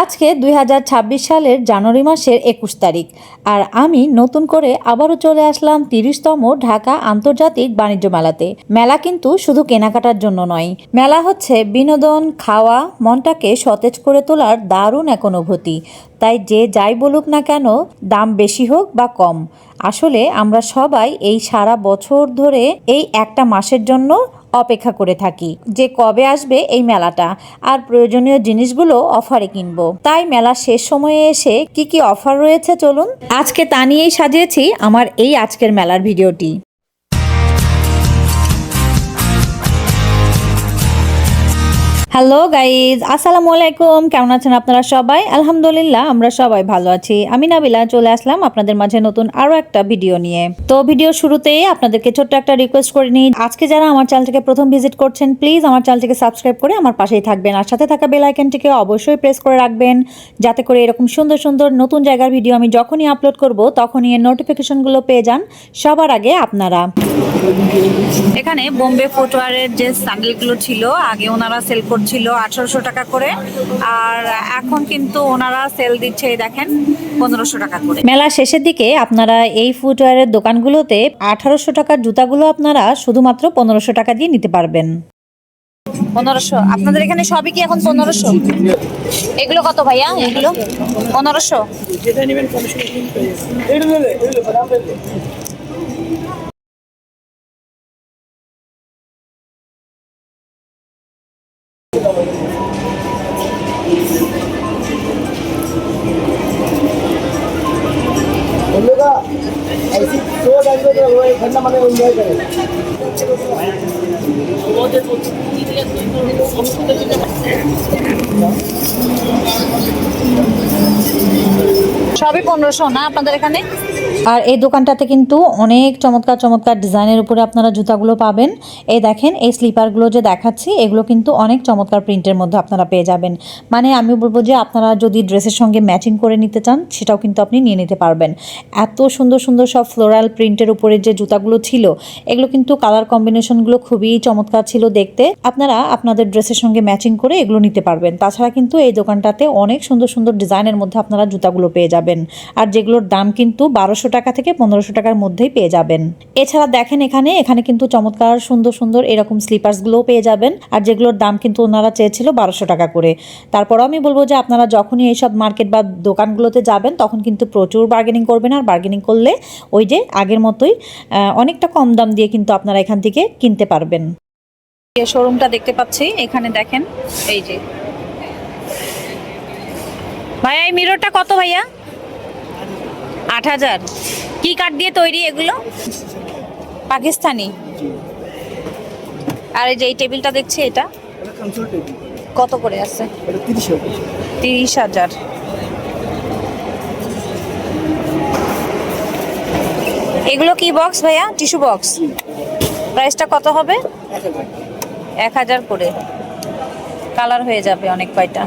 আজকে ২০২৬ সালের জানুয়ারি মাসের ২১ তারিখ আর আমি নতুন করে আবারও চলে আসলাম ৩০তম ঢাকা আন্তর্জাতিক বাণিজ্য মেলাতে। মেলা কিন্তু শুধু কেনাকাটার জন্য নয়, মেলা হচ্ছে বিনোদন, খাওয়া, মনটাকে সতেজ করে তোলার দারুণ এক অনুভূতি। তাই যে যাই বলুক না কেন, দাম বেশি হোক বা কম, আসলে আমরা সবাই এই সারা বছর ধরে এই একটা মাসের জন্য অপেক্ষা করে থাকি যে কবে আসবে এই মেলাটা আর প্রয়োজনীয় জিনিসগুলো অফারে কিনবো। তাই মেলা শেষ সময়ে এসে কি কি অফার রয়েছে চলুন আজকে তা নিয়েই সাজিয়েছি আমার এই আজকের মেলার ভিডিওটি। হ্যালো গাইজ, আসসালামু আলাইকুম। কেমন আছেন আপনারা সবাই? আলহামদুলিল্লাহ আমরা সবাই ভালো আছি। আমি নাবিলা চলে আসলাম আপনাদের মাঝে নতুন আরো একটা ভিডিও নিয়ে। তো ভিডিও শুরুতেই আপনাদেরকে ছোট্ট একটা রিকোয়েস্ট করে নিই, আজকে যারা আমার চ্যানেলটিকে প্রথম ভিজিট করছেন প্লিজ আমার চ্যানেলটিকে সাবস্ক্রাইব করে আমার পাশেই থাকবেন আর সাথে থাকা বেল আইকনটিকে অবশ্যই প্রেস করে রাখবেন, যাতে করে এরকম সুন্দর সুন্দর নতুন জায়গার ভিডিও আমি যখনই আপলোড করব তখনই এর নোটিফিকেশনগুলো পেয়ে যান সবার আগে আপনারা। এখানে বোম্বে ফুটওয়ারের যে স্যান্ডেলগুলো ছিল আগে ওনারা সেল ছিল 1800 টাকা করে, আর এখন কিন্তু ওনারা সেল দিচ্ছে দেখেন 1500 টাকা করে। মেলা শেষের দিকে আপনারা এই ফুটওয়্যারের দোকানগুলোতে 1800 টাকার জুতাগুলো আপনারা শুধুমাত্র 1500 টাকা দিয়ে নিতে পারবেন। 1500? আপনাদের এখানে সবই কি এখন 1500? এগুলো কত ভাইয়া? এগুলো 1500? ऐसी सोच आएगी तो वो एक घंटा मतलब एंजॉय करें। সবই 1500 না আপনাদের এখানে? আর এই দোকানটাতে কিন্তু অনেক চমৎকার চমৎকার ডিজাইনের উপরে আপনারা জুতাগুলো পাবেন। এই দেখেন এই স্লিপারগুলো যে দেখাচ্ছি এগুলো কিন্তু অনেক চমৎকার প্রিন্টের মধ্যে আপনারা পেয়ে যাবেন। মানে আমি বলবো যে আপনারা যদি ড্রেসের সঙ্গে ম্যাচিং করে নিতে চান সেটাও কিন্তু আপনি নিয়ে নিতে পারবেন। এত সুন্দর সুন্দর সব ফ্লোরাল প্রিন্টের উপরে যে জুতাগুলো ছিল এগুলো কিন্তু কালার কম্বিনেশনগুলো খুবই চমৎকার ছিল দেখতে। আপনারা আপনাদের ড্রেসের সঙ্গে ম্যাচিং করে এগুলো নিতে পারবেন। তাছাড়া কিন্তু এই দোকানটাতে অনেক সুন্দর সুন্দর ডিজাইনের মধ্যে আপনারা জুতাগুলো পেয়ে যাবেন, আর যেগুলোর দাম কিন্তু 1200 টাকা থেকে 1500 টাকার মধ্যেই পেয়ে যাবেন। এছাড়া দেখেন এখানে কিন্তু চমৎকার সুন্দর সুন্দর এরকম স্লিপার্সগুলোও পেয়ে যাবেন, আর যেগুলোর দাম কিন্তু ওনারা চেয়েছিল 1200 টাকা করে। তারপরও আমি বলবো যে আপনারা যখনই এইসব মার্কেট বা দোকানগুলোতে যাবেন তখন কিন্তু প্রচুর বার্গেনিং করবেন, আর বার্গেনিং করলে ওই যে আগের মতোই অনেকটা কম দাম দিয়ে কিন্তু আপনারা এখান থেকে কিনতে পারবেন। শোরুমটা দেখতে পাচ্ছি এখানে দেখেন, এই যে ভাইয়া এই মিররটা কত ভাইয়া? 8000? কি কাঠ দিয়ে তৈরি এগুলো? পাকিস্তানি? আর এই যে এই টেবিলটা দেখছি এটা কত করে আছে? 30,000। এগুলো কি বক্স ভাইয়া? Tissue box? প্রাইসটা কত হবে? 1000 করে। কালার হয়ে যাবে অনেক কয়টা।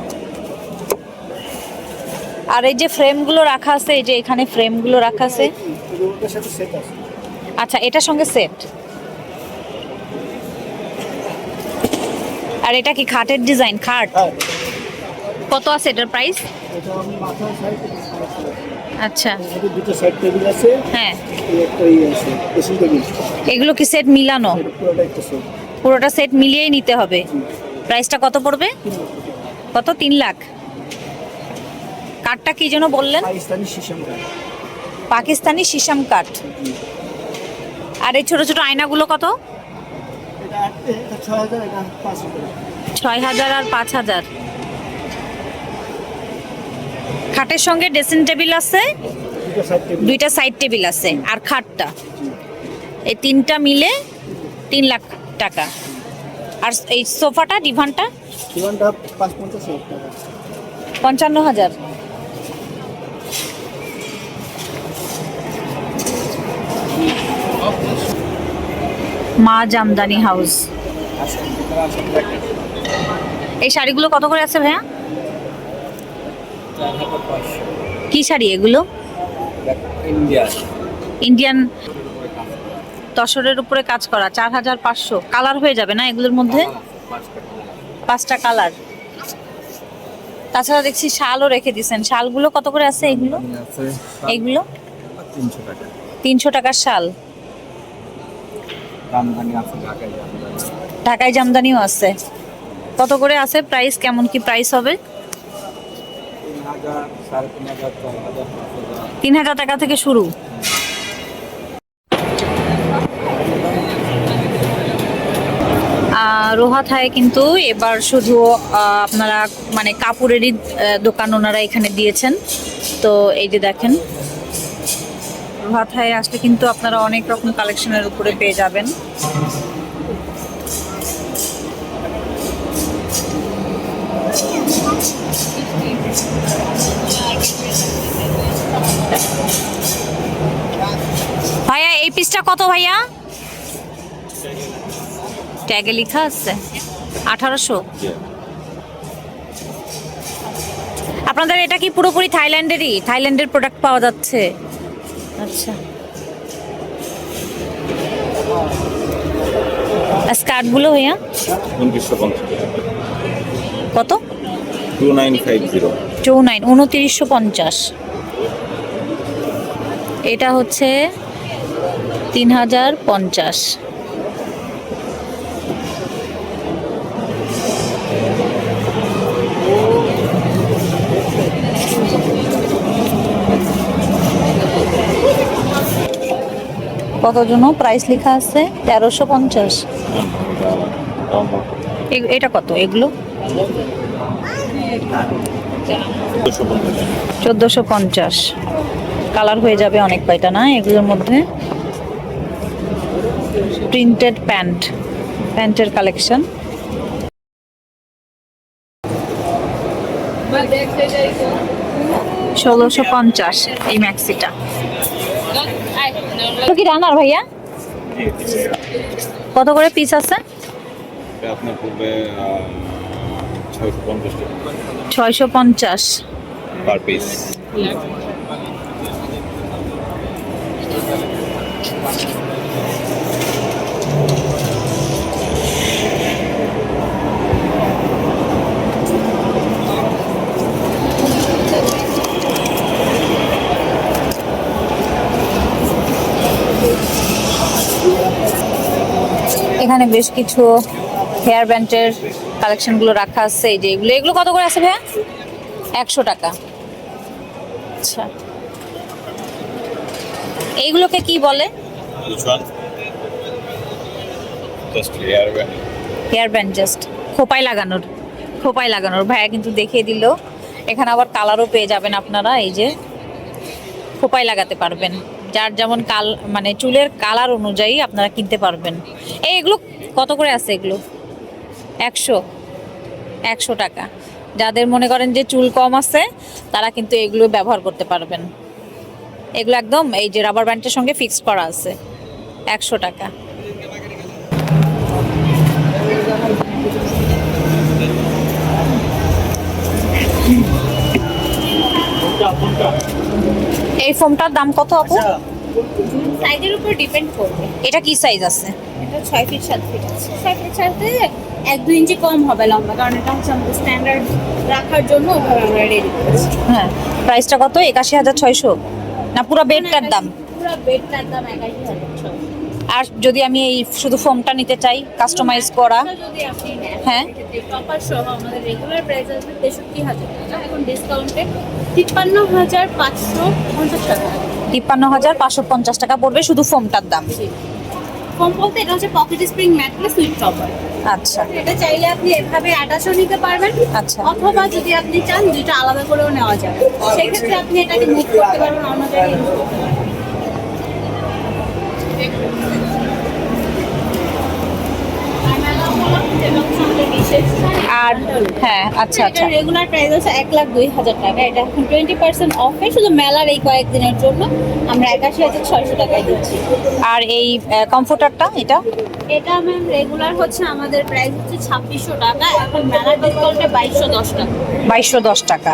আর এই যে ফ্রেমগুলো রাখা আছে, এই যে এখানে ফ্রেমগুলো রাখা আছে, আচ্ছা এটার সঙ্গে সেট। আর এটা কি খাটের ডিজাইন? খাট কত আছে এটার প্রাইস? আচ্ছা দুটো সাইড টেবিল আছে, হ্যাঁ একটা আছে ড্রেসিং টেবিল। এগুলো কি সেট মিলানো? পুরোটা সেট মিলিয়েই নিতে হবে। প্রাইসটা কত পড়বে? কত? 3 লাখ? কাঠটা কি যেন বললেন? পাকিস্তানি শিশম কাঠ। পাকিস্তানি শিশম কাঠ। আর এই ছোট ছোট আয়নাগুলো কত? এটা 6000, এটা 5000। 6000 আর 5000। খাটের সঙ্গে ড্রেসিং টেবিল আছে, দুইটা সাইড টেবিল আছে, আর খাটটা, এই তিনটা মিলে 3 লাখ টাকা। আর এই সোফাটা ডিভানটা? ডিভানটা 55,000 টাকা। 55,000। মা জামদানি হাউস। এই শাড়িগুলো কত করে আছে ভাইয়া? কি শাড়ি এগুলো? ইন্ডিয়ান তসরের উপরে কাজ করা। 4500। কালার হয়ে যাবে না এগুলোর মধ্যে? 5টা কালার। তাছাড়া দেখছি শালও রেখে দিয়েছেন। শালগুলো কত করে আছে এগুলো? আছে এইগুলো 300 টাকা। 300 টাকার শাল। জামদানি আছে, ঢাকায় জামদানি। ঢাকায় জামদানিও আছে। কত করে আছে প্রাইস? কেমন কি প্রাইস হবে? 3000, 3500, 4000, 5000। 3000 টাকা থেকে শুরু। রোহাথায় কিন্তু এবার শুধু আপনারা মানে কাপড়েরই দোকান ওনারা এখানে দিয়েছেন। তো এই যে দেখেন, রোহাথায় আসলে কিন্তু আপনারা অনেক রকম কালেকশনের উপরে পেয়ে যাবেন। ভাইয়া এই পিসটা কত ভাইয়া? ট্যাগে লেখা আছে 1800। আপনাদের এটা কি পুরোপুরি থাইল্যান্ডেরই? থাইল্যান্ডের প্রোডাক্ট পাওয়া যাচ্ছে? আচ্ছা। স্কার্টগুলো ভাইয়া 2950 কত? 2950 2950। এটা হচ্ছে 3050। কত জন্য প্রাইস লেখা আছে? 1350। এটা কত এগুলো? 1450। কালার হয়ে যাবে অনেক কয়টা না এগুলোর মধ্যে। প্রিন্টেড প্যান্টের কালেকশন। $1650 এই ম্যাক্সিটা। তো কি রানার ভাইয়া? কত করে পিস আছে? আপনার পূর্বে 650 টাকা 650 পার পিস। এখানে বেশ কিছু হেয়ার ব্যান্ডের কালেকশনগুলো রাখা আছে। এই যে এগুলো কত করে আছে ভাইয়া? 100 টাকা। আচ্ছা, এইগুলোকে কি বলে? Which one? Just hair band. Hair band, just খোপায় লাগানোর ভাইয়া কিন্তু দেখিয়ে দিল। এখানে আবার কালারও পেয়ে যাবেন আপনারা। এই যে খোপায় লাগাতে পারবেন, যার যেমন মানে চুলের কালার অনুযায়ী আপনারা কিনতে পারবেন। এগুলো কত করে আছে? এগুলো 100 টাকা। যাদের মনে করেন যে চুল কম আছে তারা কিন্তু এগুলো ব্যবহার করতে পারবেন। এগুলো একদম এই যে রাবার ব্যান্ডের সঙ্গে ফিক্স করা আছে। 100 টাকা। এই ফোমটার দাম কত আপু? সাইজের উপর ডিপেন্ড করবে। এটা কি সাইজ আছে? এটা 6 ফিট 7 ফিট আছে। 6 ফিট সাথে 1-2 ইঞ্চি কম হবে লম্বা, কারণ এটা হচ্ছে আমাদের স্ট্যান্ডার্ড রাখার জন্য ওভাবে আমরা রেডি করেছি। হ্যাঁ, প্রাইসটা কত? 81,600 না পুরো বেডটার দাম? পুরো বেডটার দাম 81,600। আর যদি আমি এই শুধু ফোমটা নিতে চাই কাস্টমাইজ করা? যদি আপনি নেন, হ্যাঁ, টপার সহ আমাদের রেগুলার প্রাইস আছে 63,000 টাকা, এখন ডিসকাউন্টে 53,550 টাকা। 53,550 টাকা পড়বে শুধু ফোমটার দাম। কম বলতে এটা হচ্ছে pocket spring mattress with topper. আচ্ছা এটা চাইলে আপনি এভাবে অ্যাটাচও নিতে পারবেন, আচ্ছা। অথবা যদি আপনি চান দুইটা আলাদা করেও নেওয়া যাবে। সেক্ষেত্রে আপনি এটাকে মুভ করতে পারবেন অন্য জায়গায় use করতে পারবেন। আর হ্যাঁ, আচ্ছা আচ্ছা। এটা রেগুলার প্রাইস আছে 1,02,000 টাকা। এটা এখন 20% অফে শুধু মেলার এই কয়েকদিনের জন্য আমরা 81,600 টাকায় দিচ্ছি। আর এই কমফোর্টারটা এটা? এটা ম্যাম রেগুলার হচ্ছে আমাদের প্রাইস হচ্ছে 2,600 টাকা, এখন মেলার ডিসকাউন্টে 2,210 টাকা। 2,210 টাকা।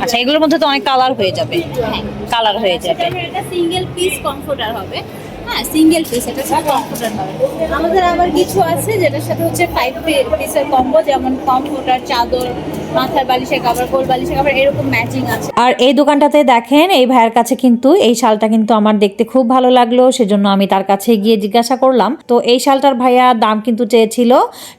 আচ্ছা, এগুলোর মধ্যে তো অনেক কালার হয়ে যাবে। হ্যাঁ, কালার হয়ে যাবে। এটা সিঙ্গেল পিস কমফোর্টার হবে। হ্যাঁ, সিঙ্গেল পিস, এটা হচ্ছে কমফোর্টার হবে। আমাদের আবার কিছু আছে যেটার সাথে হচ্ছে 5 পিসের কম্বো, যেমন কমফোর্টার, চাদর, মাথার বালিশের কভার, কোল বালিশের কভার এরকম ম্যাচিং আছে। আর এই দোকানটাতে দেখেন এই ভাইয়ের কাছে কিন্তু এই শালটা কিন্তু আমার দেখতে খুব ভালো লাগলো, সেজন্য আমি তার কাছে গিয়ে জিজ্ঞাসা করলাম। তো এই শালটার ভাইয়া দাম কিন্তু চেয়েছিল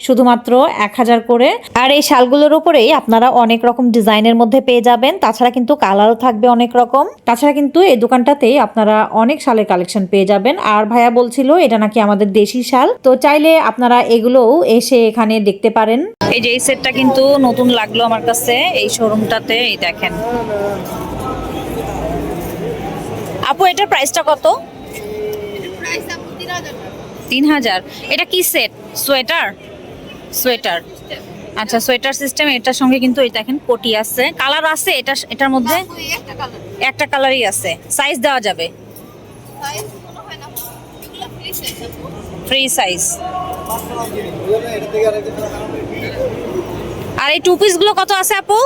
শুধুমাত্র 1000 করে। আর এই শালগুলোর উপরেই আপনারা অনেক রকম ডিজাইনের মধ্যে পেয়ে যাবেন, তাছাড়া কিন্তু কালারও থাকবে অনেক রকম। তাছাড়া কিন্তু এই দোকানটাতেই আপনারা অনেক শালের কালেকশন পেয়ে যাবেন। আর ভাইয়া বলছিল এটা নাকি আমাদের দেশি শাল, তো চাইলে আপনারা এগুলোও এসে এখানে দেখতে পারেন। এই যে এই সেটটা কিন্তু নতুন লাগলো আমার কাছে এই শোরুমটাতে, এই দেখেন। আপু এটার প্রাইসটা কত? প্রাইস আপু 3000 টাকা। 3000। এটা কি সেট? সোয়েটার? সোয়েটার, আচ্ছা সোয়েটার সিস্টেম। এটার সঙ্গে কিন্তু এই দেখেন কোটি আছে, কালার আছে এটার মধ্যে? ওই একটা কালার, একটা কালারই আছে। সাইজ দেওয়া যাবে? সাইজ কোনো হয় না, এগুলো ফ্রি সাইজ আপু। Free size. আর এই টু পিস গুলো কত আছে আপু?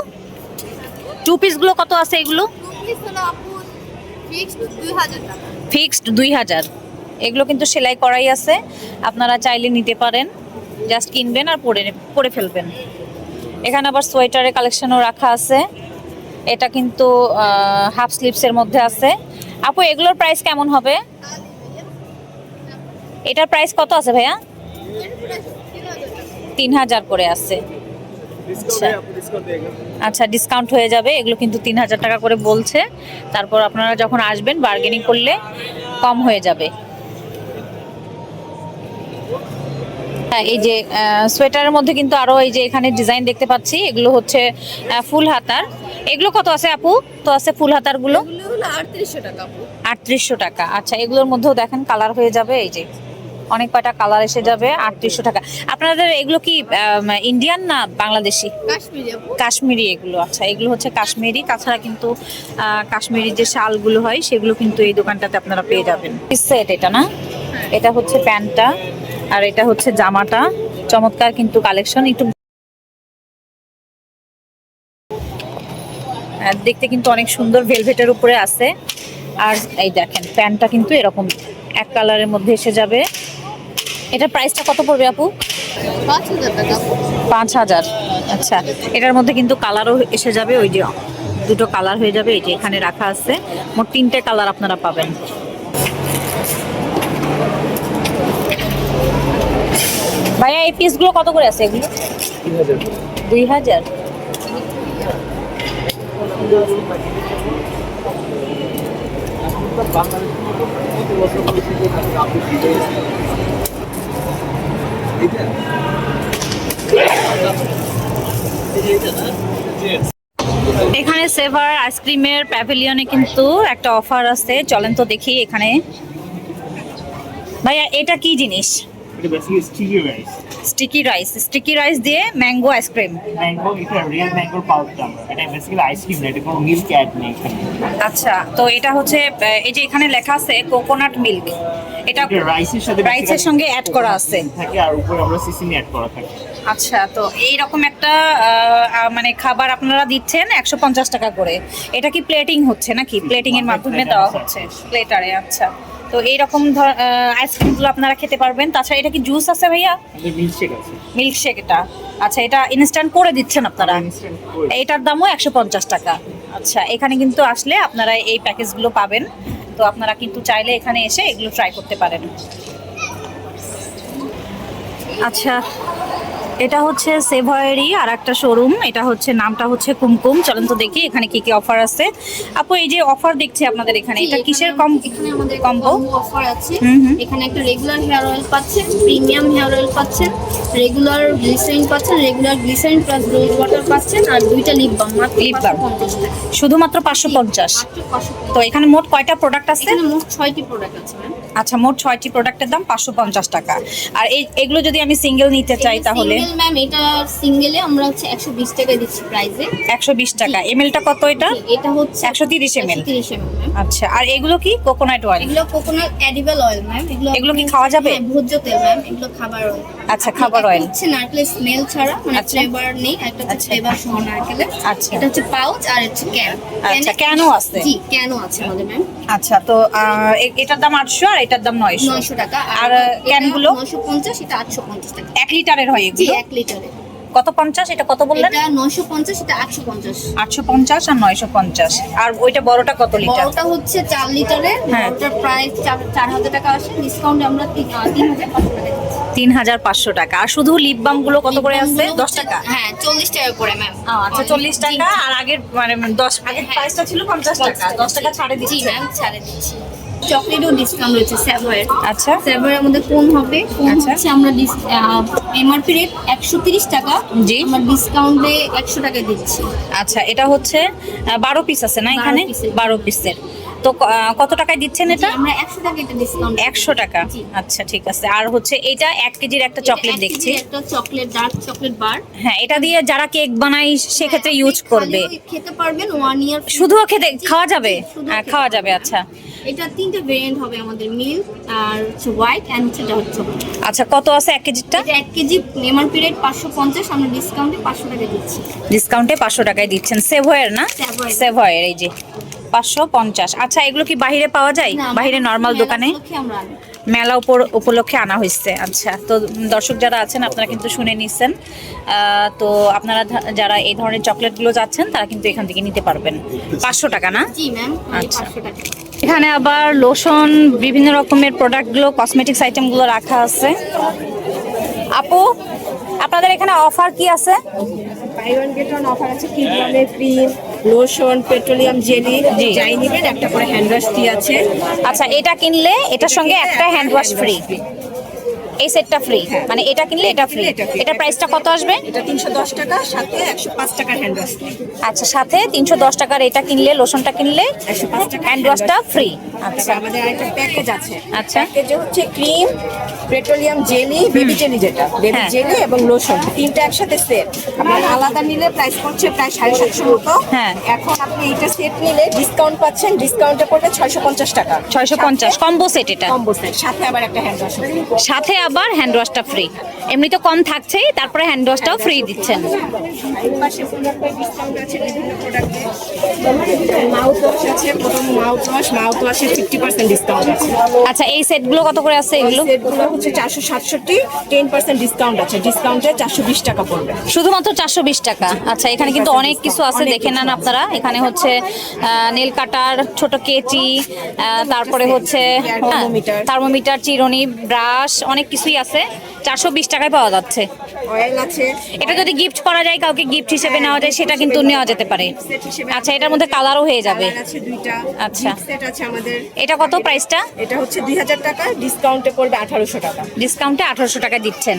টু পিস গুলো কত আছে এগুলো? পিস হলো আপু ফিক্সড 2000 টাকা। ফিক্সড 2000। এগুলো কিন্তু সেলাই করাই আছে, আপনারা চাইলে নিতে পারেন, জাস্ট কিনবেন আর পরে ফেলবেন। এখানে আবার সোয়েটারের কালেকশনও রাখা আছে। এটা কিন্তু হাফ স্লিভসের মধ্যে আছে। আপু এগুলোর প্রাইস কেমন হবে? এটার প্রাইস কত আছে ভাইয়া? 3000 করে আছে। আচ্ছা ডিসকাউন্ট হয়ে যাবে, এগুলো কিন্তু 3000 টাকা করে বলছে। তারপর আপনারা যখন আসবেন বার্গেনিং করলে কম হয়ে যাবে। হ্যাঁ এই যে সোয়েটারের মধ্যে কিন্তু আরো এই যে এখানে ডিজাইন দেখতে পাচ্ছি, এগুলো হচ্ছে ফুল হাতার। এগুলো কত আছে আপু? তো আছে ফুল হাতার গুলো এগুলো হলো 3800 টাকা আপু। 3800 টাকা। আচ্ছা এগুলোর মধ্যেও দেখেন কালার হয়ে যাবে, এই যে অনেক কয়টা কালার এসে যাবে। 3800 টাকা। আপনাদের এগুলো কি ইন্ডিয়ান না বাংলাদেশি? কাশ্মীরি আপু। কাশ্মীরি এগুলো। আচ্ছা এগুলো হচ্ছে কাশ্মীরি। তাছাড়া কিন্তু কাশ্মীরি যে শালগুলো হয় সেগুলো কিন্তু এই দোকানটাতে আপনারা পেয়ে যাবেন। সেট এটা না? এটা হচ্ছে প্যান্টটা আর এটা হচ্ছে জামাটা। চমৎকার কিন্তু কালেকশন। একটু দেখতে কিন্তু অনেক সুন্দর, ভেলভেটের উপরে আছে। আর এই দেখেন প্যান্টটা কিন্তু এরকম এক কালারের মধ্যে এসে যাবে। এটার প্রাইসটা কত পড়বে আপু? 5000 টাকা আপু। 5000। আচ্ছা এটার মধ্যে কিন্তু কালারও এসে যাবে, ওই যে দুটো কালার হয়ে যাবে, এই যে এখানে রাখা আছে। মোট 3টে কালার আপনারা পাবেন। ভাইয়া এই পিসগুলো কত করে আছে এগুলো? 2000। এখানে সেভার আইসক্রিমের প্যাভিলিয়নে কিন্তু একটা অফার আছে, চলেন তো দেখি এখানে। ভাইয়া এটা কি জিনিস? এটা basically sticky rice. Sticky rice দিয়ে ম্যাঙ্গো আইসক্রিম। ম্যাঙ্গো, এটা রিয়েল ম্যাঙ্গোর পাউডার। এটা বেসিক্যালি আইসক্রিম না, এটা কোনো মিল্ক অ্যাড নেই এখানে। আচ্ছা তো এটা হচ্ছে এই যে এখানে লেখা আছে কোকোনাট মিল্ক, এটা এটা রাইসের সাথে রাইসের সঙ্গে অ্যাড করা আছে থাকে, আর উপরে আমরা সিসিনি অ্যাড করা থাকে। আচ্ছা তো এইরকম একটা মানে খাবার আপনারা দিচ্ছেন 150 টাকা করে। এটা কি প্লেটিং হচ্ছে নাকি? প্লেটিং এর মাধ্যমে দেওয়া হচ্ছে প্লেটারে। আচ্ছা তো এইরকম আইসক্রিমগুলো আপনারা খেতে পারবেন। তাছাড়া এটা কি জুস আছে ভাইয়া? এটা মিল্কশেক আছে। মিল্কশেক এটা। আচ্ছা এটা ইনস্ট্যান্ট করে দিচ্ছেন আপনারা? Instant করে। এটার দামও 150 টাকা। আচ্ছা এখানে কিন্তু আসলে আপনারা এই প্যাকেজগুলো পাবেন, তো আপনারা কিন্তু চাইলে এখানে এসে এগুলো ট্রাই করতে পারেন। আচ্ছা এটা হচ্ছে সেভয়েরই আর একটা শোরুম, এটা হচ্ছে নামটা হচ্ছে কুমকুম। চলেন তো দেখি এখানে কি কি অফার আছে। আপু এই যে অফার দেখছি আপনাদের এখানে, এটা কিসের এখানে আমাদের কম্বো? কম্বো অফার আছে। হুম। এখানে একটা রেগুলার হেয়ার অয়েল পাচ্ছেন, প্রিমিয়াম হেয়ার অয়েল পাচ্ছেন, রেগুলার গ্লিসারিন পাচ্ছেন, regular glycerin plus rose water পাচ্ছেন, আর 2টা লিপ বাম মাত্র লিপ বাম 550 টাকা। শুধুমাত্র 550। মাত্র 550। তো এখানে মোট কয়টা প্রোডাক্ট আছে? এখানে মোট 6টি প্রোডাক্ট আছে ম্যাম। আচ্ছা মোট 6টি প্রোডাক্টের দাম 550 টাকা। আর এগুলো যদি আমি সিঙ্গেল নিতে চাই তাহলে? সিঙ্গেল ম্যাম এটা সিঙ্গেলে আমরা হচ্ছে 120 টাকা দিচ্ছি প্রাইসে। 120 টাকা। এমএলটা কত এটা? এটা হচ্ছে 130 ml। 130 ml ma'am. আচ্ছা আর এগুলো কি কোকোনাট অয়েল? এগুলো কোকোনাট এডিবল অয়েল ম্যাম। এগুলো কি খাওয়া যাবে? হ্যাঁ, ভোজ্য তেল ম্যাম, এগুলো খাবার অয়েল। আচ্ছা খাবার অয়েল। হচ্ছে নারকেলের স্মেল ছাড়া, মানে আচ্ছা। ফ্লেভার নেই, একটা হচ্ছে আচ্ছা। ফ্লেভার সহ নারকেলের। আচ্ছা। এটা হচ্ছে পাউচ আর হচ্ছে ক্যান। আচ্ছা ক্যানও আছে? জি ক্যানও আছে আমাদের ম্যাম। আচ্ছা তো এটার দাম 800 আর এটার দাম 900। 900 টাকা। আর ক্যানগুলো? 950, এটা 850 টাকা। 1 লিটারের হয় জি এগুলো? 1 লিটারে। কত 50? এটা কত বললেন? এটা 950, এটা 850। 850 আর 950। আর ওইটা বড়টা কত লিটার? বড়টা হচ্ছে 4 লিটারের, হ্যাঁ। ওটার প্রাইস 4000 টাকা আসে, ডিসকাউন্টে আমরা 3500 টাকা দিচ্ছি। 3500 টাকা। আর শুধু লিপ বাম গুলো কত করে আছে? 10 টাকা। হ্যাঁ 40 টাকা করে ম্যাম। আচ্ছা 40 টাকা। আর আগের মানে 10 আগের হ্যাঁ। প্রাইসটা ছিল 50 টাকা, 10 টাকা ছাড়ে জি দিচ্ছি। ম্যাম, ছাড়ে দিচ্ছি। চকলেটও ডিসকাউন্ট রয়েছে স্যাভয়ের। আচ্ছা স্যাভয়ের মধ্যে কোন হবে? কোন আচ্ছা। হচ্ছে আমরা এমআরপি রেট 130 টাকা, জি। আমরা ডিসকাউন্টে 100 টাকা দিচ্ছি। আচ্ছা এটা হচ্ছে 12 পিস আছে না এখানে? 12 পিসের। 12 পিসের। তো কত টাকায় দিচ্ছেন এটা? আমরা 100 টাকা এটা ডিসকাউন্ট। 100 টাকা। জি। আচ্ছা ঠিক আছে। আর হচ্ছে এটা 1 কেজির একটা চকলেট দেখছি। একটা চকলেট, ডার্ক চকলেট বার। হ্যাঁ এটা দিয়ে যারা কেক বানায় সেক্ষেত্রে ইউজ করবে। খালিও খেতে পারবেন 1 ইয়ার। শুধুও খেতে খাওয়া যাবে? শুধু হ্যাঁ খেতে খাওয়া যাবে। আচ্ছা এটা 3টা ভেরিয়েন্ট হবে আমাদের, মিল্ক আর হচ্ছে হোয়াইট এন্ড হচ্ছে ডার্ক চকলেট। আচ্ছা কত আছে 1 কেজিরটা? এটা 1 কেজি এমআরপি রেট 550, আমরা ডিসকাউন্টে 500 টাকা দিচ্ছি। ডিসকাউন্টে 500 টাকায় দিচ্ছেন। সেভয়ের না? সেভয়ের। সেভয়ের এই যে 550। আচ্ছা এগুলো কি বাইরে পাওয়া যায়? না, বাইরে নরমাল মেলা দোকানে? উপলক্ষে আমরা আনি। মেলা উপলক্ষে আনা হয়েছে। আচ্ছা তো দর্শক যারা আছেন আপনারা কিন্তু শুনে নিচ্ছেন। তো আপনারা যারা এই ধরনের চকলেটগুলো যাচ্ছেন তারা কিন্তু এখান থেকে নিতে পারবেন। 500 টাকা না? জি ম্যাম, আচ্ছা। 500 টাকা। এখানে আবার লোশন, বিভিন্ন রকমের প্রোডাক্টগুলো, কসমেটিক্স আইটেমগুলো রাখা আছে। আপু আপনাদের এখানে অফার কি আছে? Buy one get one offer আছে। কিডম্যানের ক্রিম, লোশন, পেট্রোলিয়াম জেলি, জি। যাই নেবেন একটা করে হ্যান্ড ওয়াশ ফ্রি আছে। আচ্ছা এটা কিনলে এটার সঙ্গে একটা হ্যান্ড ওয়াশ ফ্রি, এই সেটটা ফ্রি, মানে এটা কিনলে এটা ফ্রি। এটা free। এটা প্রাইসটা কত আসবে? এটা 310 টাকা, সাথে 105 টাকার হ্যান্ড ওয়াশ ফ্রি। আচ্ছা সাথে 310 টাকার এটা কিনলে, লোশনটা কিনলে 105 টাকা হ্যান্ড ওয়াশটা ফ্রি। আচ্ছা আচ্ছা আমাদের আরেকটা প্যাকেজ আছে। আচ্ছা। প্যাকেজে হচ্ছে cream, petroleum jelly, baby jelly, যেটা বেবি হ্যাঁ। জেলি এবং লোশন, তিনটা একসাথে সেট। আপনার আলাদা নিলে প্রাইস পড়ছে প্রায় 750 মতো। হ্যাঁ। এখন আপনি এটা সেট নিলে ডিসকাউন্ট পাচ্ছেন, ডিসকাউন্টে পড়বে 650 টাকা। 650 কম্বো সেট এটা, কম্বো সেট, সাথে আবার একটা হ্যান্ড ওয়াশ। সাথে আবার হ্যান্ড ওয়াশটা ফ্রি। এমনি তো কম থাকছেই, তারপরে হ্যান্ড ওয়াশটাও ফ্রি দিচ্ছেন। এই পাশে প্রোডাক্টে ডিসকাউন্ট আছে বিভিন্ন প্রোডাক্টে। মাউথ ওয়াশ আছে, প্রথম মাউথ ওয়াশে 50% ডিসকাউন্ট আছে। আচ্ছা এই সেটগুলো কত করে আছে এগুলো? সেটগুলো হচ্ছে 467, 10% ডিসকাউন্ট আছে, ডিসকাউন্টে 420 টাকা পড়বে। শুধুমাত্র 420 টাকা। আচ্ছা এখানে কিন্তু অনেক কিছু আছে, দেখে নেন আপনারা। এখানে হচ্ছে নেল কাটার, ছোট কেচি, তারপরে হচ্ছে থার্মোমিটার, চিরুনি, ব্রাশ, অনেক কিছুই আছে। 420 টাকায় পাওয়া যাচ্ছে। অয়েল আছে। এটা যদি গিফট করা যায়, কাউকে গিফট হিসেবে নেওয়া যায়, সেটা কিন্তু নেওয়া যেতে পারে। আচ্ছা এটার মধ্যে কালারও হয়ে যাবে। কালার আছে দুইটা। আচ্ছা। সেট আছে আমাদের। এটা কত প্রাইসটা? এটা হচ্ছে 2000 টাকা, ডিসকাউন্টে পড়বে 1800 টাকা। ডিসকাউন্টে 1800 টাকা দিচ্ছেন।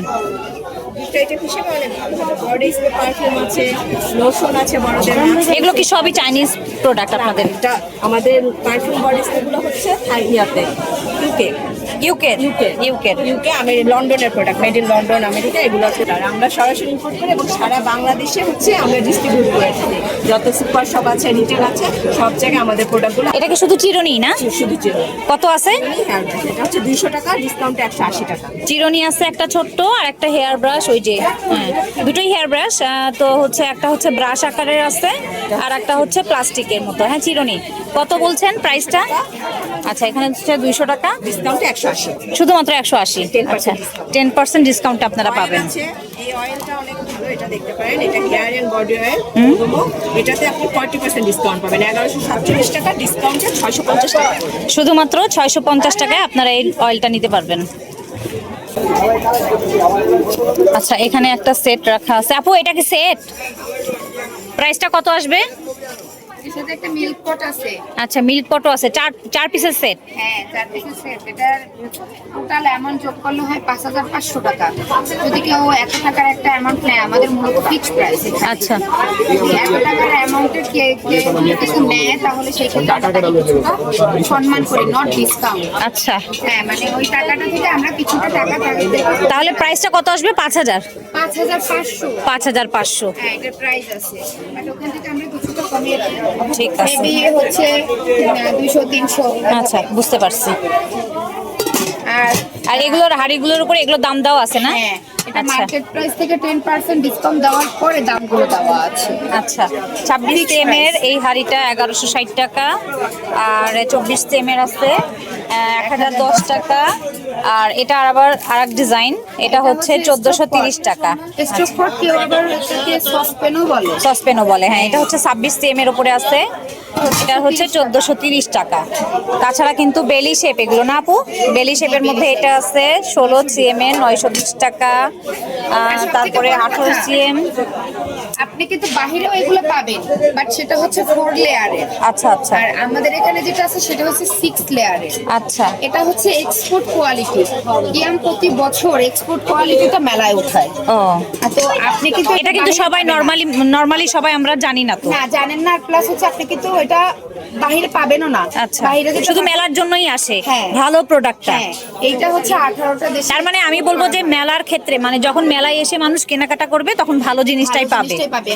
গিফট আইটেম হিসেবে অনেক ভালো ভালো বডি স্প্রে, পারফিউম আছে, লোশন আছে বড়দের। এগুলো কি সবই চাইনিজ প্রোডাক্ট আপনাদের? এটা আমাদের পারফিউম বডি স্প্রেগুলো হচ্ছে থাইল্যান্ডে, ইউকে আমি লন্ডনের product, made in London, America, এগুলো হচ্ছে। আর আমরা সরাসরি ইম্পোর্ট করি এবং সারা বাংলাদেশে হচ্ছে আমরা ডিস্ট্রিবিউট করে থাকি। যত সুপার শপ আছে, রিটেল আছে, সব জায়গায় আমাদের প্রোডাক্টগুলো। এটা কি শুধু চিরুনি না? শুধু চিরুনি। কত আছে? এটা হচ্ছে 200 টাকা, ডিসকাউন্টে 180 টাকা। চিরুনি আছে একটা ছোট্ট, আর একটা হেয়ার ব্রাশ, ওই যে হ্যাঁ দুটোই হেয়ার ব্রাশ। তো হচ্ছে একটা হচ্ছে ব্রাশ আকারের আছে, আর একটা হচ্ছে প্লাস্টিকের মতো। হ্যাঁ চিরুনি কত বলছেন প্রাইসটা? আচ্ছা এখানে হচ্ছে 200 টাকা, ডিসকাউন্টে 180। শুধুমাত্র 180। 10% আচ্ছা 10% ডিসকাউন্ট আপনারা অয়েল পাবেন। আছে, এই অয়েলটা অনেক ভালো, এটা দেখতে পারেন। এটা হেয়ার এন্ড বডি অয়েল, এটাতে আপনি 40% ডিসকাউন্ট পাবেন। 1147 টাকা, ডিসকাউন্টে 650 টাকা। শুধুমাত্র 650 টাকায় আপনারা এই অয়েলটা নিতে পারবেন। আচ্ছা এখানে একটা সেট রাখা আছে। আপু এটা কি সেট? প্রাইসটা কত আসবে? এর সাথে একটা মিল্ক পট আছে। আচ্ছা মিল্ক পটও আছে, চার পিসের সেট। হ্যাঁ 4 পিসের সেট। এটার টোটাল অ্যামাউন্ট যোগ করলে হয় 5500 টাকা। যদি কেউ 1 টাকার একটা অ্যামাউন্ট নেয়, আমাদের মূলত ফিক্সড প্রাইস। আচ্ছা 1 টাকার অ্যামাউন্টের কিছু নেয়, তাহলে সেই ক্ষেত্রে আমরা তাকে কিছুটা সম্মান করি, নট ডিসকাউন্ট। আচ্ছা হ্যাঁ মানে ওই টাকাটা থেকে আমরা কিছুটা টাকা তাদের দেব। তাহলে প্রাইসটা কত আসবে? 5000? 5500। 5500। হ্যাঁ এটার প্রাইস আছে, বাট ওখান থেকে আমরা কিছুটা কমিয়ে দিই। ঠিক আছে। মেবি হচ্ছে 200-300। আচ্ছা বুঝতে পারছি। আর আর এগুলোর হাড়িগুলোর উপরে এগুলো দাম দেওয়া আছে না? হ্যাঁ এটা আচ্ছা মার্কেট প্রাইস থেকে 10% ডিসকাউন্ট দেওয়ার পরে দামগুলো দেওয়া আছে। আচ্ছা 26 সিএমের এই হাড়িটা 1160 টাকা, আর 24 সিএমের আছে 1010 টাকা, আর এটা আবার আরেক ডিজাইন, এটা হচ্ছে 1430 টাকা। স্টক পট কেউ আবার এটাকে সসপেনও বলে। সসপেনও বলে, হ্যাঁ। এটা হচ্ছে 26 সিএম এর উপরে আছে, এটা হচ্ছে 1430 টাকা। তাছাড়া কিন্তু বেলি শেপ এগুলো না আপু, বেলি শেপের মধ্যে এটা আছে 16 সিএম এর 920 টাকা। তারপরে 18 সিএম। আপনি কিন্তু বাহিরেও এগুলো পাবেন, বাট সেটা হচ্ছে 4 লেয়ারের। আচ্ছা আচ্ছা আর আমাদের এখানে যেটা আছে সেটা হচ্ছে 6 লেয়ারের। আচ্ছা। এটা হচ্ছে এক্সপোর্ট কোয়ালিটি। ইয়াম প্রতি বছর এক্সপোর্ট কোয়ালিটিটা মেলায় ওঠায়। ও, তো আপনি কিন্তু এটা কিন্তু সবাই নরমালি সবাই আমরা জানি না তো। না জানেন না, প্লাস হচ্ছে আপনি কিন্তু এটা বাইরে পাবেনও না। আচ্ছা, বাইরে যেটা শুধু মেলার জন্যই আসে। হ্যাঁ। ভালো প্রোডাক্টটা। হ্যাঁ, এইটা হচ্ছে 18টা দেশ। তার মানে আমি বলবো যে মেলার ক্ষেত্রে, মানে যখন মেলায় এসে মানুষ কেনাকাটা করবে তখন ভালো জিনিসটাই পাবে।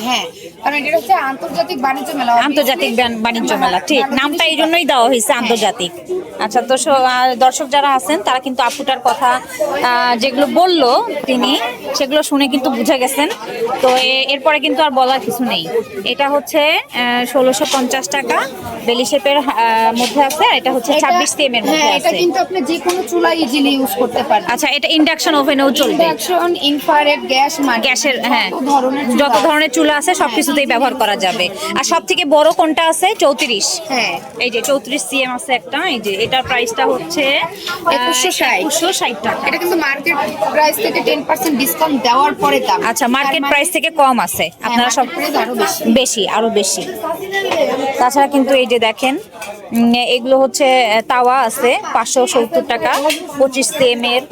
হ্যাঁ, কারণ এটা হচ্ছে আন্তর্জাতিক বাণিজ্য মেলা। আন্তর্জাতিক বাণিজ্য মেলা, ঠিক। নামটা এই জন্যই দেওয়া হয়েছে আন্তর্জাতিক। আচ্ছা, তো দর্শক যারা আছেন তারা কিন্তু আপুটার কথা যেগুলো বললো তিনি, সেগুলো শুনে কিন্তু বুঝে গেছেন। তো এরপরে কিন্তু আর বলার কিছু নেই। এটা হচ্ছে 1650 টাকা বেলি শেপের মধ্যে আছে, আর এটা হচ্ছে 26 সিএম এর মধ্যে হ্যাঁ, এটা আছে। কিন্তু আপনি যে কোনো চুলা ইজিলি ইউজ করতে পারবেন। আচ্ছা, এটা ইন্ডাকশন ওভেনেও চলবে। ইন্ডাকশন, ইনফ্রারেড, গ্যাস, গ্যাসের, হ্যাঁ, যত যত ধরনের চুলা আছে সবকিছুতেই ব্যবহার করা যাবে। আর সব থেকে বড় কোনটা আছে? 34। হ্যাঁ, এই যে 34 সিএম আছে একটা, এই যে এটার প্রাইসটা হচ্ছে 2160 টাকা। এটা কিন্তু মার্কেট প্রাইস থেকে 10% ডিসকাউন্ট দেওয়ার পরে দাম। আচ্ছা, মার্কেট প্রাইস থেকে কম আছে, আপনারা সব আরো বেশি। বেশি, আরো বেশি। তাছাড়া কিন্তু এই যে দেখেন, এগুলো হচ্ছে তাওয়া আছে 570 টাকা 25 সিএম এর।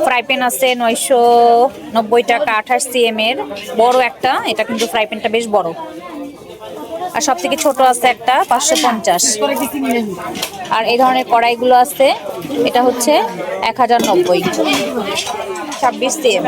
ফ্রাই প্যান আছে 990 টাকা 28 সিএম এর, বড় একটা। এটা কিন্তু ফ্রাই প্যানটা বেশ বড়। আর সব থেকে ছোট আছে একটা 550। আর এই ধরনের কড়াইগুলো আছে, এটা হচ্ছে 1090 26 সিএম।